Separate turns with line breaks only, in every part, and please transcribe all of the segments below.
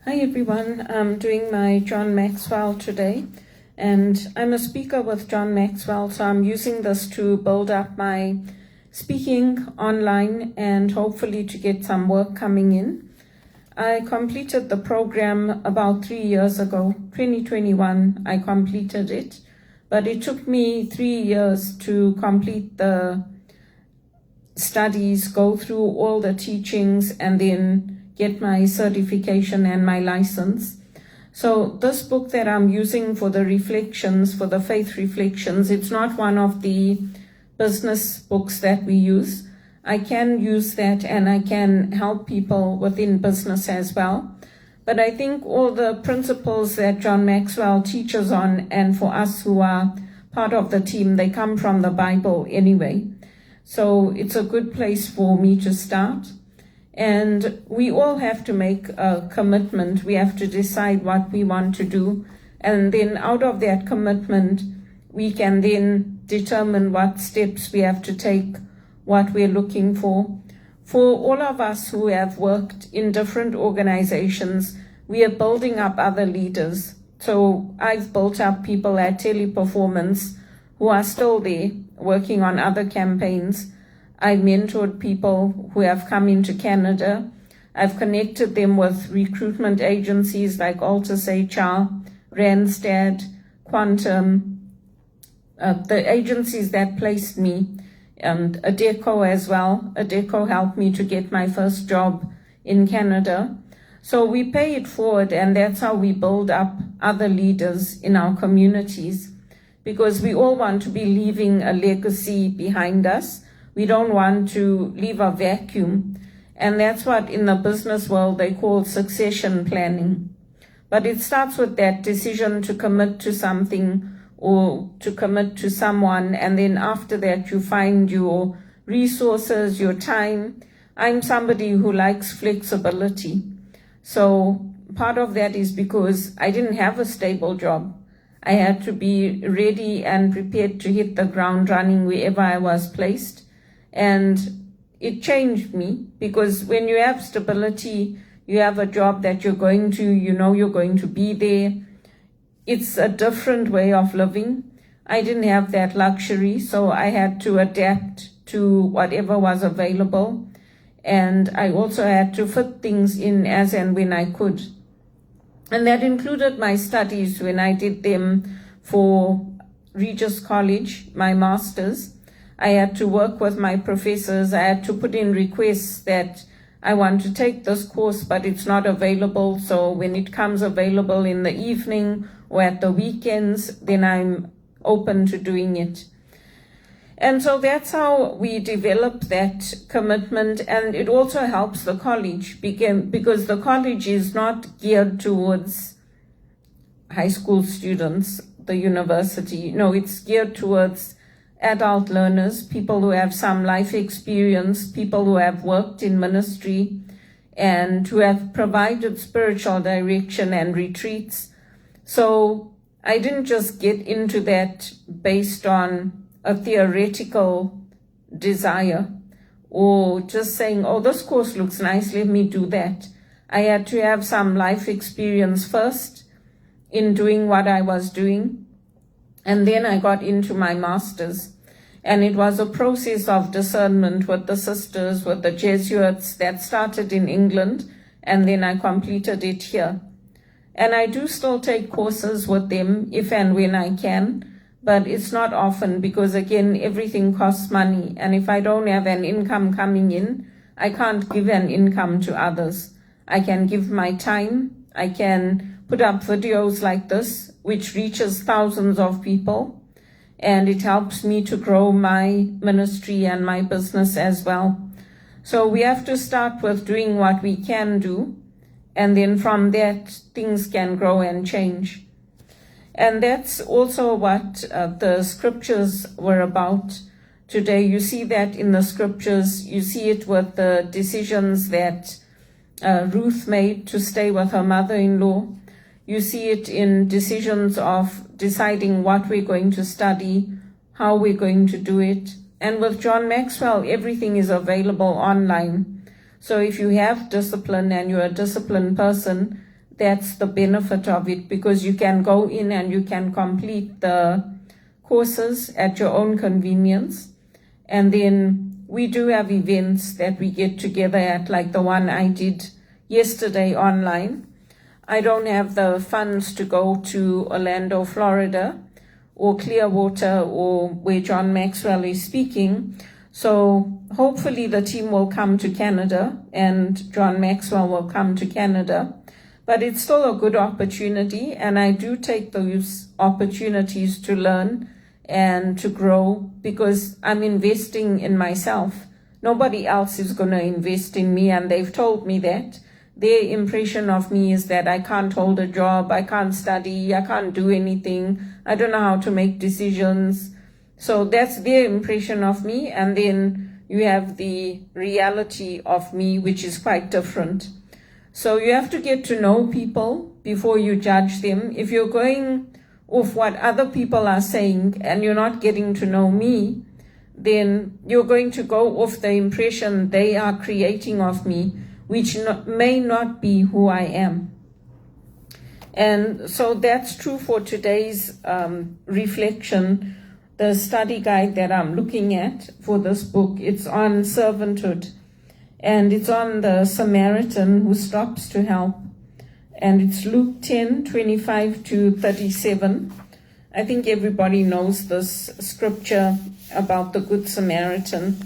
Hi everyone, I'm doing my John Maxwell today, and I'm a speaker with John Maxwell, so I'm using this to build up my speaking online and hopefully to get some work coming in. I completed the program about 3 years ago, 2021, I completed it, but it took me 3 years to complete the studies, go through all the teachings, and then get my certification and my license. So this book that I'm using for the reflections, for the faith reflections, it's not one of the business books that we use. I can use that and I can help people within business as well. But I think all the principles that John Maxwell teaches on, and for us who are part of the team, they come from the Bible anyway. So it's a good place for me to start. And we all have to make a commitment. We have to decide what we want to do. And then out of that commitment, we can then determine what steps we have to take, what we're looking for. For all of us who have worked in different organizations, we are building up other leaders. So I've built up people at Teleperformance who are still there working on other campaigns. I mentored people who have come into Canada. I've connected them with recruitment agencies like Altus HR, Randstad, Quantum, the agencies that placed me, and Adecco as well. Adecco helped me to get my first job in Canada. So we pay it forward, and that's how we build up other leaders in our communities, because we all want to be leaving a legacy behind us. We don't want to leave a vacuum. And that's what in the business world they call succession planning. But it starts with that decision to commit to something or to commit to someone. And then after that, you find your resources, your time. I'm somebody who likes flexibility. So part of that is because I didn't have a stable job. I had to be ready and prepared to hit the ground running wherever I was placed. And it changed me, because when you have stability, you have a job that you're going to, you know you're going to be there. It's a different way of living. I didn't have that luxury, so I had to adapt to whatever was available. And I also had to fit things in as and when I could. And that included my studies when I did them for Regis College, my master's. I had to work with my professors. I had to put in requests that I want to take this course, but it's not available. So when it comes available in the evening or at the weekends, then I'm open to doing it. And so that's how we develop that commitment. And it also helps the college because the college is not geared towards high school students, the university. No, it's geared towards adult learners, people who have some life experience, people who have worked in ministry, and who have provided spiritual direction and retreats. So I didn't just get into that based on a theoretical desire or just saying, oh, this course looks nice, let me do that. I had to have some life experience first in doing what I was doing. And then I got into my master's, and it was a process of discernment with the sisters, with the Jesuits that started in England, and then I completed it here. And I do still take courses with them if and when I can, but it's not often because, again, everything costs money. And if I don't have an income coming in, I can't give an income to others. I can give my time. I can put up videos like this, which reaches thousands of people, and it helps me to grow my ministry and my business as well. So we have to start with doing what we can do, and then from that, things can grow and change. And that's also what the scriptures were about today. You see that in the scriptures. You see it with the decisions that Ruth made to stay with her mother-in-law. You see it in decisions of deciding what we're going to study, how we're going to do it. And with John Maxwell, everything is available online. So if you have discipline and you're a disciplined person, that's the benefit of it, because you can go in and you can complete the courses at your own convenience. And then we do have events that we get together at, like the one I did yesterday online. I don't have the funds to go to Orlando, Florida, or Clearwater, or where John Maxwell is speaking. So hopefully the team will come to Canada and John Maxwell will come to Canada. But it's still a good opportunity, and I do take those opportunities to learn and to grow, because I'm investing in myself. Nobody else is going to invest in me, and they've told me that. Their impression of me is that I can't hold a job, I can't study, I can't do anything, I don't know how to make decisions. So that's their impression of me, and then you have the reality of me, which is quite different. So you have to get to know people before you judge them. If you're going off what other people are saying and you're not getting to know me, then you're going to go off the impression they are creating of me, which may not be who I am. And so that's true for today's reflection. The study guide that I'm looking at for this book, it's on servanthood. And it's on the Samaritan who stops to help. And it's Luke 10:25 to 37. I think everybody knows this scripture about the Good Samaritan.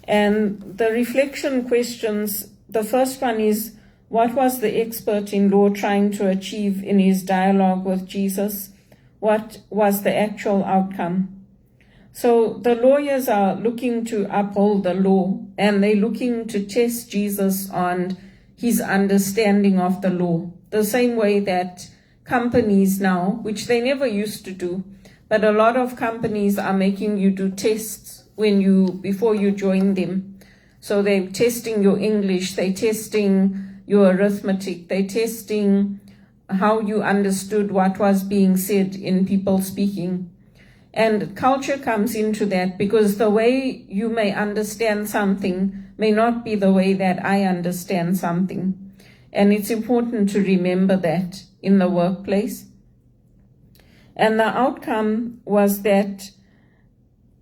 And the reflection questions, the first one is, what was the expert in law trying to achieve in his dialogue with Jesus? What was the actual outcome? So the lawyers are looking to uphold the law, and they're looking to test Jesus on his understanding of the law, the same way that companies now, which they never used to do, but a lot of companies are making you do tests before you join them. So they're testing your English, they're testing your arithmetic, they're testing how you understood what was being said in people speaking. And culture comes into that, because the way you may understand something may not be the way that I understand something. And it's important to remember that in the workplace. And the outcome was that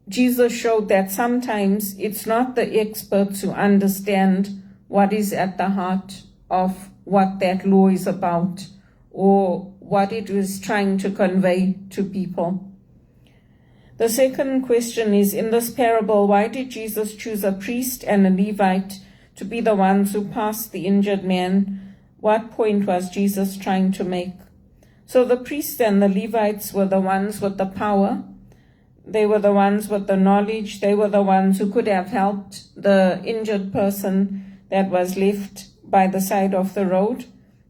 Jesus showed that sometimes it's not the experts who understand what is at the heart of what that law is about, or what it is trying to convey to people. The second question is, in this parable, why did Jesus choose a priest and a Levite to be the ones who passed the injured man? What point was Jesus trying to make? So the priests and the Levites were the ones with the power. They were the ones with the knowledge. They were the ones who could have helped the injured person that was left by the side of the road,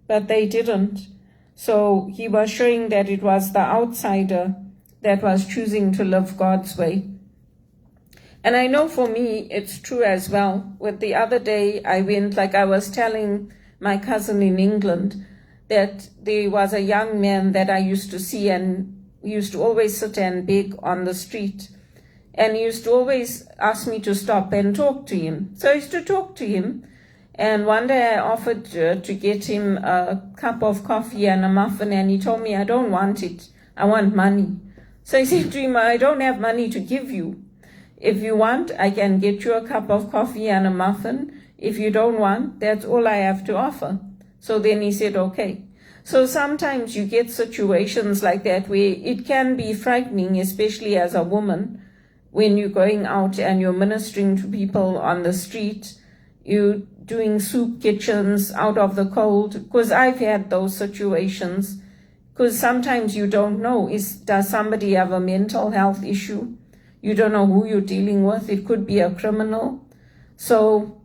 but they didn't. So he was showing that it was the outsider that was choosing to live God's way. And I know for me, it's true as well. With the other day, I went, like I was telling my cousin in England, that there was a young man that I used to see, and he used to always sit and beg on the street. And he used to always ask me to stop and talk to him. So I used to talk to him. And one day I offered to get him a cup of coffee and a muffin, and he told me, I don't want it. I want money. So I said to him, I don't have money to give you. If you want, I can get you a cup of coffee and a muffin. If you don't want, that's all I have to offer. So then he said, okay. So sometimes you get situations like that where it can be frightening, especially as a woman, when you're going out and you're ministering to people on the street, you're doing soup kitchens out of the cold, because I've had those situations. Because sometimes you don't know, does somebody have a mental health issue? You don't know who you're dealing with. It could be a criminal. So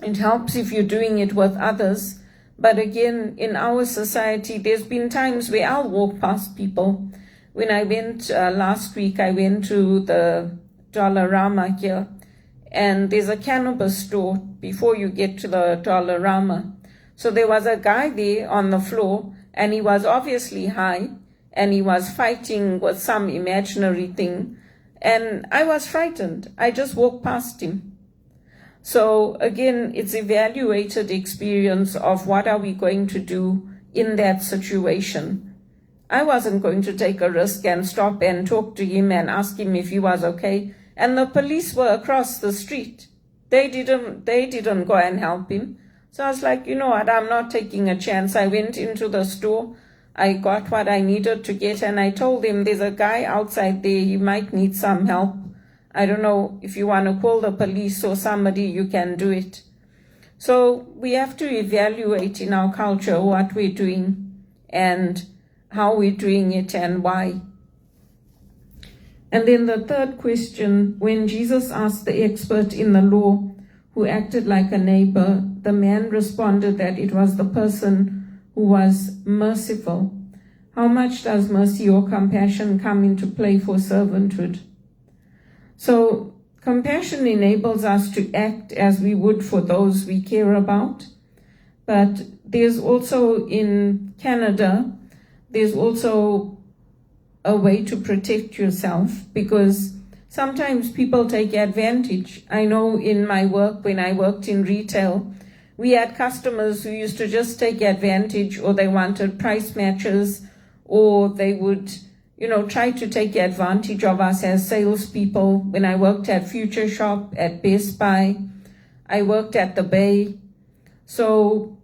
it helps if you're doing it with others. But again, in our society, there's been times where I'll walk past people. When I went last week, I went to the Dollarama here, and there's a cannabis store before you get to the Dollarama. So there was a guy there on the floor, and he was obviously high, and he was fighting with some imaginary thing. And I was frightened. I just walked past him. So again, it's evaluated experience of what are we going to do in that situation. I wasn't going to take a risk and stop and talk to him and ask him if he was okay. And the police were across the street. They didn't go and help him. So I was like, you know what, I'm not taking a chance. I went into the store. I got what I needed to get, and I told him there's a guy outside there. He might need some help. I don't know if you want to call the police or somebody, you can do it. So we have to evaluate in our culture what we're doing and how we're doing it and why. And then the third question, when Jesus asked the expert in the law who acted like a neighbor, the man responded that it was the person who was merciful. How much does mercy or compassion come into play for servanthood? So compassion enables us to act as we would for those we care about. But there's also in Canada, there's also a way to protect yourself, because sometimes people take advantage. I know in my work, when I worked in retail, we had customers who used to just take advantage, or they wanted price matches, or they would, try to take advantage of us as salespeople. When I worked at Future Shop, at Best Buy, I worked at the Bay. So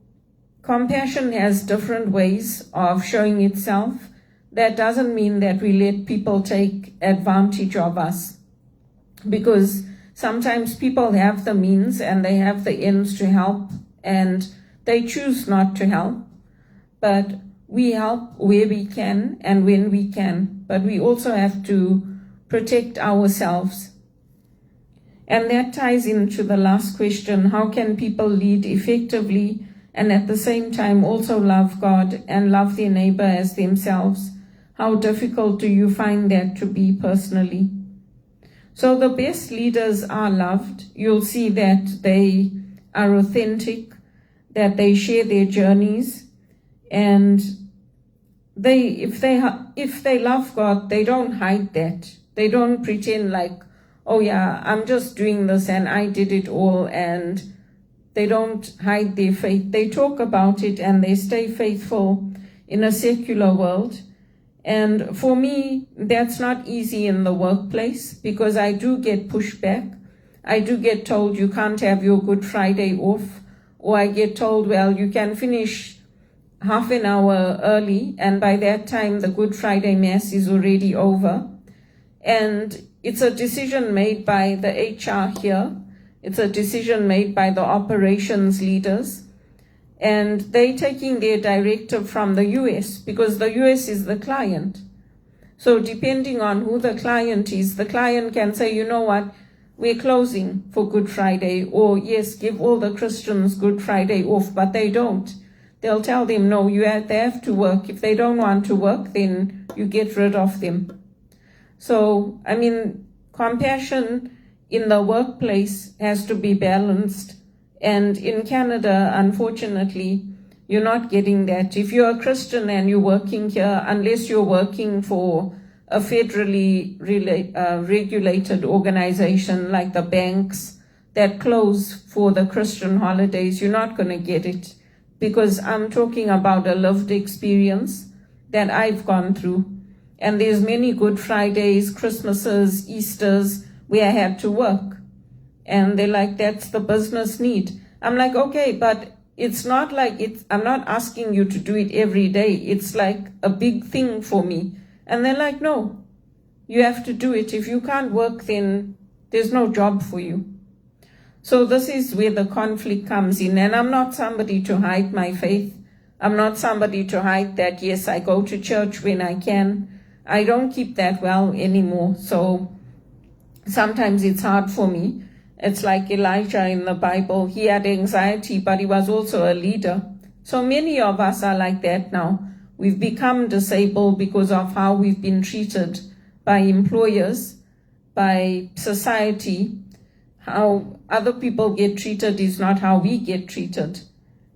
compassion has different ways of showing itself. That doesn't mean that we let people take advantage of us, because sometimes people have the means and they have the ends to help, and they choose not to help. But we help where we can and when we can, but we also have to protect ourselves. And that ties into the last question: how can people lead effectively and at the same time also love God and love their neighbor as themselves? How difficult do you find that to be personally? So the best leaders are loved. You'll see that they are authentic, that they share their journeys, and if they love God, they don't hide that. They don't pretend like, oh yeah, I'm just doing this and I did it all, and they don't hide their faith. They talk about it and they stay faithful in a secular world. And for me, that's not easy in the workplace, because I do get pushback. I do get told you can't have your Good Friday off, or I get told, well, you can finish half an hour early, and by that time the Good Friday Mass is already over. And it's a decision made by the HR here. It's a decision made by the operations leaders. And they're taking their directive from the US, because the US is the client. So depending on who the client is, the client can say, you know what, we're closing for Good Friday, or yes, give all the Christians Good Friday off, but they don't. They'll tell them, no, they have to work. If they don't want to work, then you get rid of them. So, compassion in the workplace has to be balanced. And in Canada, unfortunately, you're not getting that. If you're a Christian and you're working here, unless you're working for a federally regulated organization like the banks that close for the Christian holidays, you're not going to get it, because I'm talking about a lived experience that I've gone through. And there's many Good Fridays, Christmases, Easters where I had to work. And they're like, that's the business need. I'm like, okay, but it's not like I'm not asking you to do it every day. It's like a big thing for me. And they're like, no, you have to do it. If you can't work, then there's no job for you. So this is where the conflict comes in. And I'm not somebody to hide my faith. I'm not somebody to hide that, yes, I go to church when I can. I don't keep that well anymore. So sometimes it's hard for me. It's like Elijah in the Bible. He had anxiety, but he was also a leader. So many of us are like that now. We've become disabled because of how we've been treated by employers, by society. How other people get treated is not how we get treated.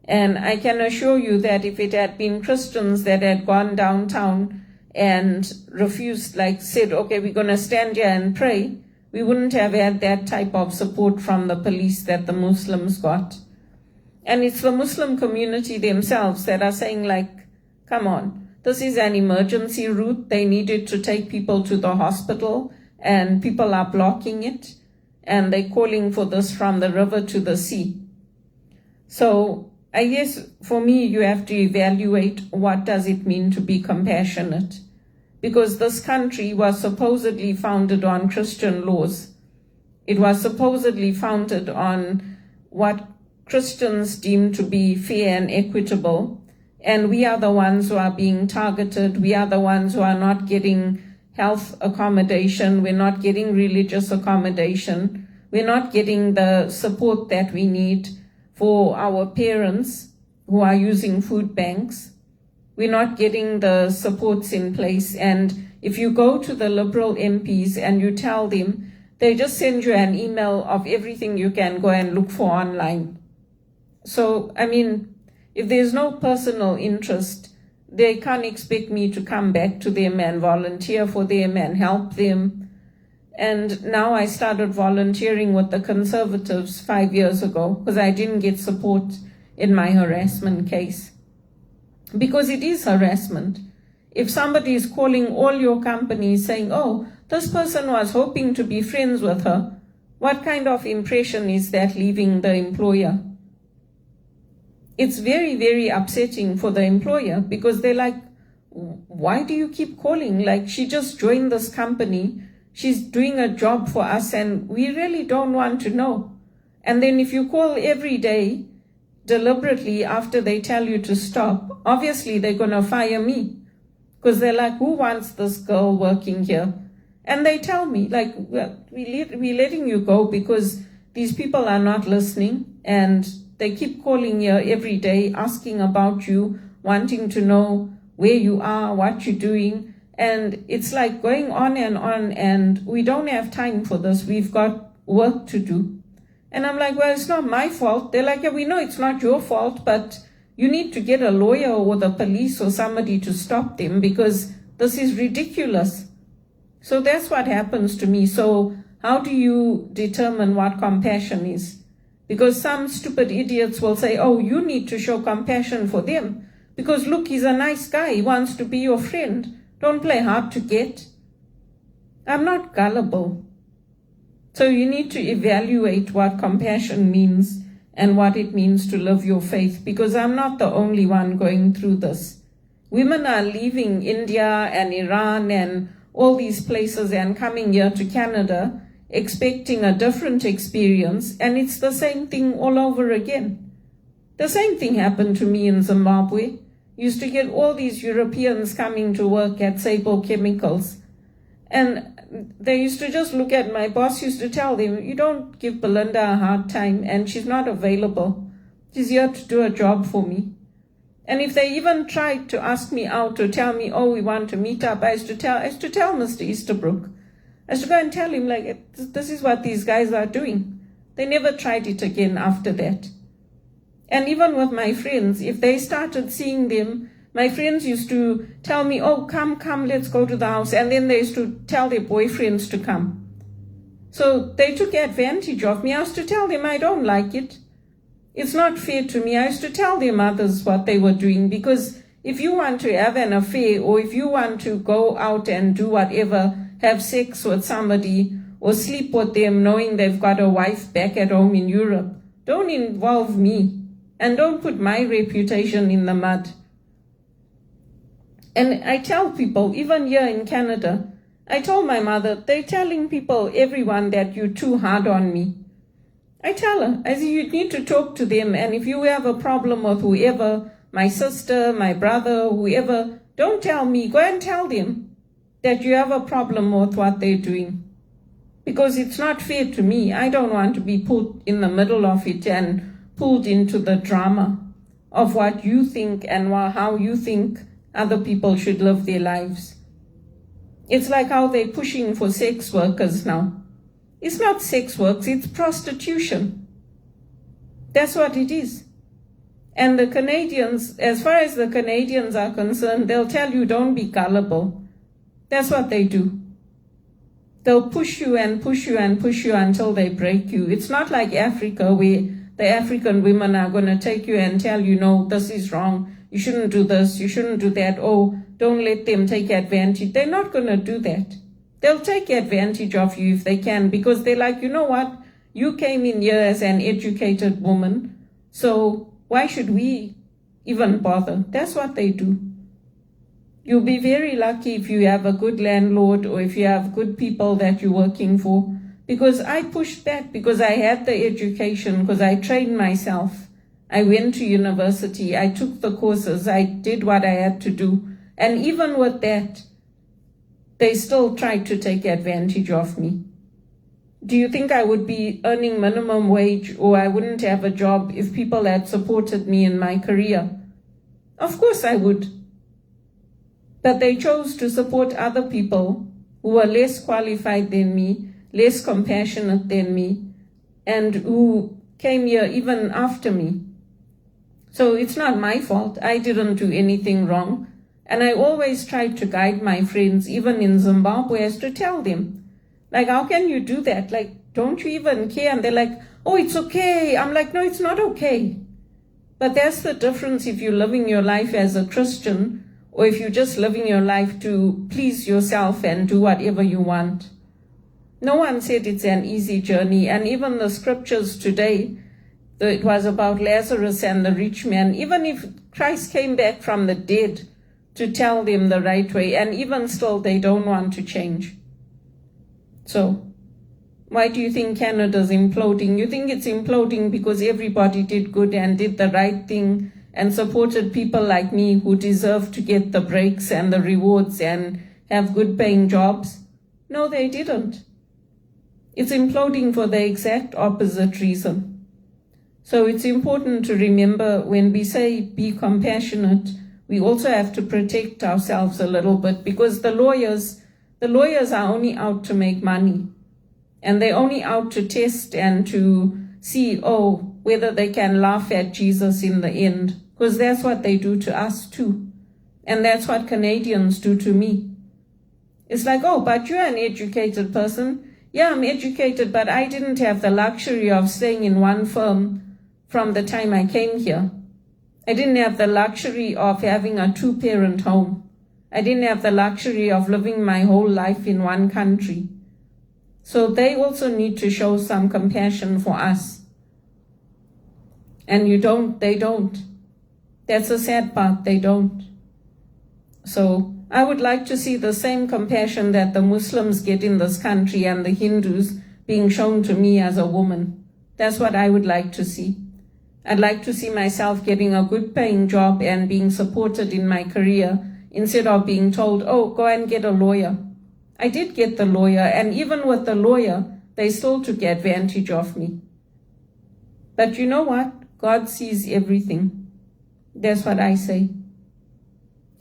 And I can assure you that if it had been Christians that had gone downtown and refused, said, okay, we're going to stand here and pray, we wouldn't have had that type of support from the police that the Muslims got. And it's the Muslim community themselves that are saying, Come on. This is an emergency route. They needed to take people to the hospital, and people are blocking it, and they're calling for this from the river to the sea. So I guess for me, you have to evaluate what does it mean to be compassionate, because this country was supposedly founded on Christian laws. It was supposedly founded on what Christians deem to be fair and equitable. And we are the ones who are being targeted. We are the ones who are not getting health accommodation. We're not getting religious accommodation. We're not getting the support that we need for our parents who are using food banks. We're not getting the supports in place. And if you go to the Liberal MPs and you tell them, they just send you an email of everything you can go and look for online. So, I mean, if there's no personal interest, they can't expect me to come back to them and volunteer for them and help them. And now I started volunteering with the Conservatives 5 years ago because I didn't get support in my harassment case. Because it is harassment. If somebody is calling all your companies saying, oh, this person was hoping to be friends with her, what kind of impression is that leaving the employer? It's very, very upsetting for the employer because they're like, why do you keep calling? Like, she just joined this company. She's doing a job for us and we really don't want to know. And then if you call every day deliberately after they tell you to stop, obviously they're going to fire me because they're like, who wants this girl working here? And they tell me, like, well, we're letting you go because these people are not listening and they keep calling you every day, asking about you, wanting to know where you are, what you're doing. And it's like going on, and we don't have time for this. We've got work to do. And I'm like, well, it's not my fault. They're like, yeah, we know it's not your fault, but you need to get a lawyer or the police or somebody to stop them because this is ridiculous. So that's what happens to me. So how do you determine what compassion is? Because some stupid idiots will say, oh, you need to show compassion for them. Because look, he's a nice guy. He wants to be your friend. Don't play hard to get. I'm not gullible. So you need to evaluate what compassion means and what it means to live your faith. Because I'm not the only one going through this. Women are leaving India and Iran and all these places and coming here to Canada expecting a different experience, and it's the same thing all over again. The same thing happened to me in Zimbabwe. Used to get all these Europeans coming to work at Sable Chemicals, and they used to just look at my boss, used to tell them, you don't give Belinda a hard time, and she's not available. She's here to do a job for me. And if they even tried to ask me out or tell me, oh, we want to meet up, I used to tell Mr. Easterbrook, I used to go and tell him, like, this is what these guys are doing. They never tried it again after that. And even with my friends, if they started seeing them, my friends used to tell me, oh, come, let's go to the house. And then they used to tell their boyfriends to come. So they took advantage of me. I used to tell them I don't like it. It's not fair to me. I used to tell them others what they were doing, because if you want to have an affair or if you want to go out and do whatever, have sex with somebody or sleep with them knowing they've got a wife back at home in Europe, don't involve me and don't put my reputation in the mud. And I tell people, even here in Canada, I told my mother, they're telling people, everyone, that you're too hard on me. I tell her, I say, you need to talk to them, and if you have a problem with whoever, my sister, my brother, whoever, don't tell me, go and tell them that you have a problem with what they're doing. Because it's not fair to me. I don't want to be put in the middle of it and pulled into the drama of what you think and how you think other people should live their lives. It's like how they're pushing for sex workers now. It's not sex work, it's prostitution. That's what it is. And the Canadians, as far as the Canadians are concerned, they'll tell you don't be gullible. That's what they do. They'll push you and push you and push you until they break you. It's not like Africa where the African women are going to take you and tell you, no, this is wrong. You shouldn't do this. You shouldn't do that. Oh, don't let them take advantage. They're not going to do that. They'll take advantage of you if they can, because they're like, you know what? You came in here as an educated woman, so why should we even bother? That's what they do. You'll be very lucky if you have a good landlord or if you have good people that you're working for. Because I pushed that, because I had the education, because I trained myself. I went to university, I took the courses, I did what I had to do. And even with that, they still tried to take advantage of me. Do you think I would be earning minimum wage or I wouldn't have a job if people had supported me in my career? Of course I would. But they chose to support other people who were less qualified than me, less compassionate than me, and who came here even after me. So it's not my fault. I didn't do anything wrong. And I always tried to guide my friends, even in Zimbabwe, as to tell them, like, how can you do that? Like, don't you even care? And they're like, oh, it's okay. I'm like, no, it's not okay. But that's the difference if you're living your life as a Christian or if you're just living your life to please yourself and do whatever you want. No one said it's an easy journey. And even the scriptures today, it was about Lazarus and the rich man. Even if Christ came back from the dead to tell them the right way, and even still they don't want to change. So why do you think Canada's imploding? You think it's imploding because everybody did good and did the right thing and supported people like me who deserve to get the breaks and the rewards and have good paying jobs? No, they didn't. It's imploding for the exact opposite reason. So it's important to remember when we say be compassionate, we also have to protect ourselves a little bit, because the lawyers are only out to make money. And they're only out to test and to see, whether they can laugh at Jesus in the end. Because that's what they do to us too. And that's what Canadians do to me. It's like, but you're an educated person. Yeah, I'm educated, but I didn't have the luxury of staying in one firm from the time I came here. I didn't have the luxury of having a 2-parent home. I didn't have the luxury of living my whole life in one country. So they also need to show some compassion for us. And they don't. That's the sad part, they don't. So I would like to see the same compassion that the Muslims get in this country and the Hindus being shown to me as a woman. That's what I would like to see. I'd like to see myself getting a good paying job and being supported in my career instead of being told, go and get a lawyer. I did get the lawyer, and even with the lawyer, they still took advantage of me. But you know what? God sees everything. That's what I say.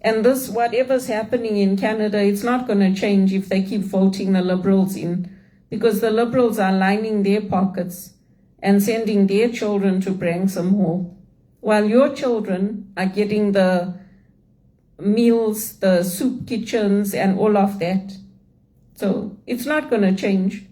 And this, whatever's happening in Canada, it's not going to change if they keep voting the Liberals in, because the Liberals are lining their pockets and sending their children to Branksome Hall, while your children are getting the meals, the soup kitchens, and all of that. So it's not going to change.